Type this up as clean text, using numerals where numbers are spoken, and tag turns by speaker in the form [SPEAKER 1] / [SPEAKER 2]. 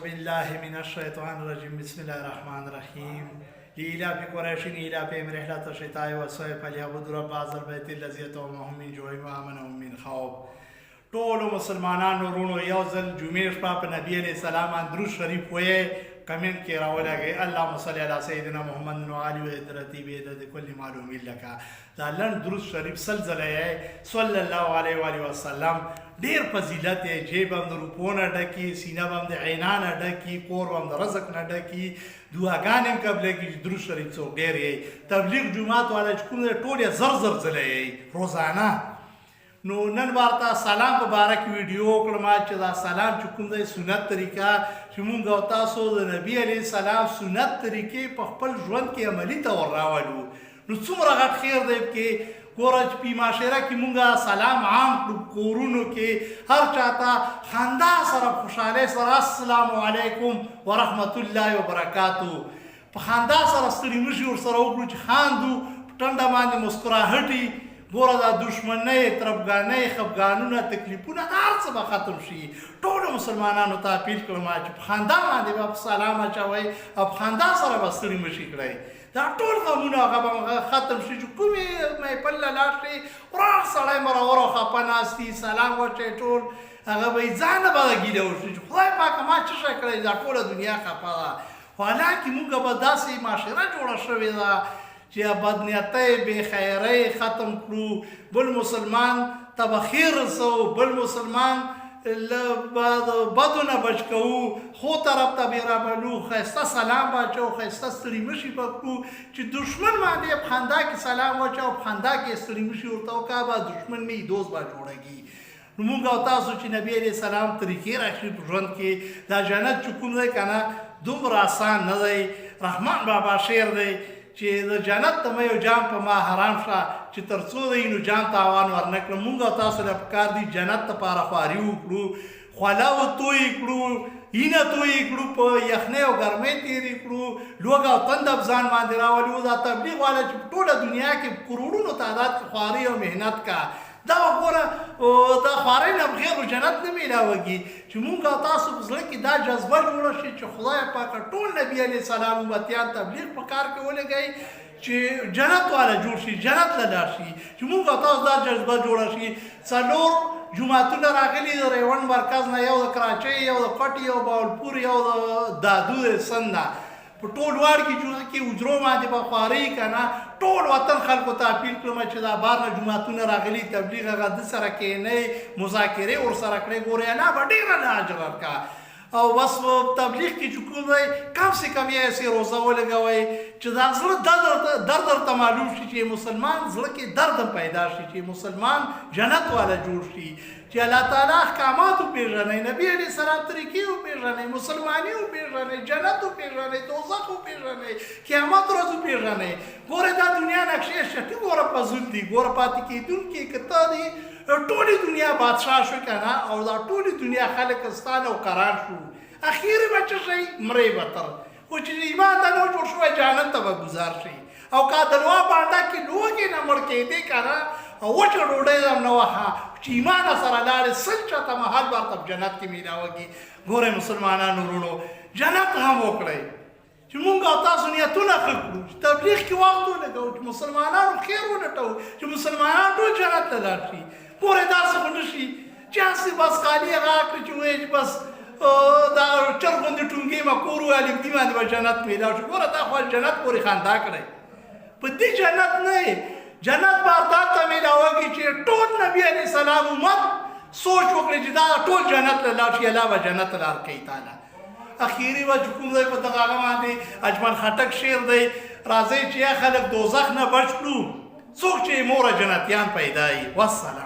[SPEAKER 1] بالله من الشيطان الرجيم بسم الله الرحمن الرحيم لإيلاف قريش إيلافهم رحلة الشتاء والصيف فليعبدوا رب هذا البيت الذي أطعمهم من جوع وآمنهم من خوف. ټولو مسلمانانو ورونو یو ځل جمعې شپه په نبي علیه السلام باندې درود شریف وایي، کمنټ کې راولګئ اللهم صل علی سیدنا محمد وعلى عدرتی بعدد کل معلوم لك. دا لنډ درود شریف سل ځله یې صلی الله علیه و آله وسلم ډېر فضیلت یې، جیب هم د روپو نه ډکي، سینه به هم د عینا نه ډکي، کور به هم د رزق نه ډکي، دعاګانې هم قبلېږي. درود شریف څوک ډېر یې تبلیغ جومات والا چې کوم دی ټول یې زر زر ځله یې روزانه. نو نن ورته سلام په باره کې ویډیو وکړم چې دا سلام چې کوم دی سنت طریقه چې مونږ او تاسو د نبي علیه السلام سنت طریقې په خپل ژوند کې عملي طور راولو. نو څومره غټ خیر دی کې ګوره چې په معاشره کې مونږ سلام عام کړو، کورونو کې هر چاته خندا سره خوشحالۍ سره السلام علیکم ورحمت الله وبرکاتو په خندا سره ستړي مشي ورسره وکړو چې خاندو په ټنډه باندې مسکراهټي. ګوره دا دشمنۍ، تربګانۍ، خفګانونه، تکلیفونه دا هر څه به ختم شي. ټولو مسلمانانو ته اپیل کړم چې په خندا باندې به سلام اچوئ او په خندا سره به ستړي مشي کړئ. دا ټول غمونه هغه به ختم شي چې کومې محفل له لاړ شي وران سړی مرور او خفه ناست دي، سلام وچی ټول هغه به یې ځانه به ګیله وشي چې خدای پاکه ما څه شی کړی، دا ټوله دنیا خفه ده. خو حالانکې مونږ به داسې معاشره جوړه شوې ده چې بدنیتۍ بې خیرۍ ختم کړو، بل مسلمان ته به خیر رسوو، بل مسلمان له بدو نه بچ کوو، ښو طرف ته بې رابلو، ښایسته سلام به اچوو، ښایسته ستړي مشي به کړو چې دشمن باندې په خندا کې سلام واچوو، په خندا کې ستړي مشي ورته وکړه به دشمن مې دوست به جوړېږي. نو مونږ او تاسو چې نبي علیه السلام طریقې راشي په ژوند کې دا جنت چې کوم دی که نه دومره آسان نه دی. رحمان بابا شعر دی چې د جنت ته مې یو جام په ما حرام شه چې تر څو دی نو جام تاوان ورنه کړم. مونږ او تاسو له پکار دي جنت لپاره خواري وکړو، خوله وتوی کړو، اینه توی کړو، په یخنۍ او ګرمۍ تېرې کړو، لوږه او تنده په ځان باندې راولو. دا تبلیغ والا چې په ټوله دنیا کې کروڑونو تعداد کې خواري او محنت کا دا وګوره دا خوارۍ نه بغیر جنت نه میلاوږي. چې مونږ او تاسو په زړه کې دا جذبه جوړه شي چې خدای پاکه ټول نبي علیه السلام امتیان تبلیغ په کار کې ولګوي چې جنت والا جوړ شي، جنت له لاړ شي. چې مونږ او تاسو دا جذبه جوړه شي. څلور جوماتونه راغلي د ریوند مرکز نه، یو د کراچۍ، یو د کټ، یو باولپور، یو د دادو د سند نه. په ټول واړ کې اجرو باندې به خوارۍ که نه ټول وطن خلکو ته اپیل کړم چې دا بار نه جوماتونه راغلي تبلیغ هغه د سره کښېنئ، مذاکرې ورسره کړئ، ګورئ الله به ډېره نه اجر ورکړه. او بس په تبلیغ کې چې کوم دی کم سے کم یې ایسې روزه ولګوئ چې دا زړه درد ورته معلوم شي چې مسلمان زړه کې درد هم پیدا شي، چې مسلمان جنت والا جوړ شي، چې الله تعالی احکامات وپېژنئ، نبي علیه السلام طریقې وپېژنئ، مسلماني وپېژنئ، جنت وپېژنئ، دوزخ وپېژنئ، قیامت ورځ وپېژنئ. ګورئ دا دنیا نقشې شټي ګوره فضول دي، ګوره پاتې کېدونکي که ته دي ټولې دنیا بادشاه شو که نه او دا ټولې دنیا خلک ستا نه قرار شو، اخیر به څه شئ مرئ به تر. خو چې ایمان ته نه جوړ شوی جهنم ته به ګزار شي. او که د لوا بانډه کې لوږې نه مړ کېدې که نه او وچه ډوډۍ هم نه وه چې ایمان سره لاړې سل چاته محل ورته په جنت کې میلاوږي. ګورئ مسلمانانو ورونو جنت هم وکړئ چې مونږ او تاسو نیتونه ښه کړو، چې تبلیغ کې وخت ولګوو، چې مسلمانانو خیر ولټوو، چې مسلمانان ټول جنت ته لاړ شي. ګورئ داسې خو نه شي چې هسې بس خالي هغه کړي چې وایي چې بس دا چرګ غوندې ټونګې به کور ووالي په دې باندې به جنت میلاو شي. ګوره دا خو جنت پورې خندا کړئ، په دې جنت نه جنت به تا ته میلاوږي چې ټول نبي علیه السلام امت سوچ وکړي چې دا ټول جنت له لاړ شي، الله به جنت ته لار کوي تعالی. اخیری به چې کوم دی په دغه هغه باندې اجمل خټک شعر دی، راځئ چې یا خلک دوزخ نه بچ کړو څوک چې موره جنتیان پیدا وي. والسلام.